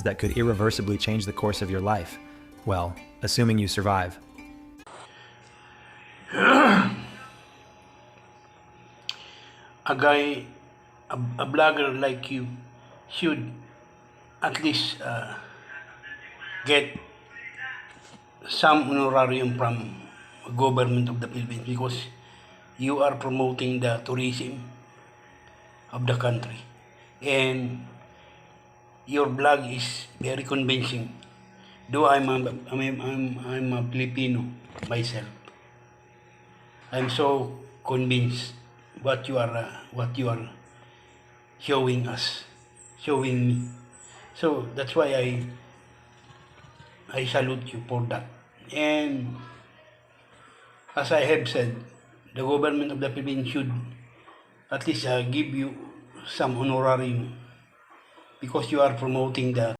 that could irreversibly change the course of your life. Well, assuming you survive. A guy, a blogger like you should at least get some honorarium from government of the Philippines, because you are promoting the tourism of the country, and your blog is very convincing. Though I'm a Filipino myself, I'm so convinced what you are showing us, showing me. So that's why I salute you for that. And as I have said, the government of the Philippines should at least give you some honorarium, because you are promoting the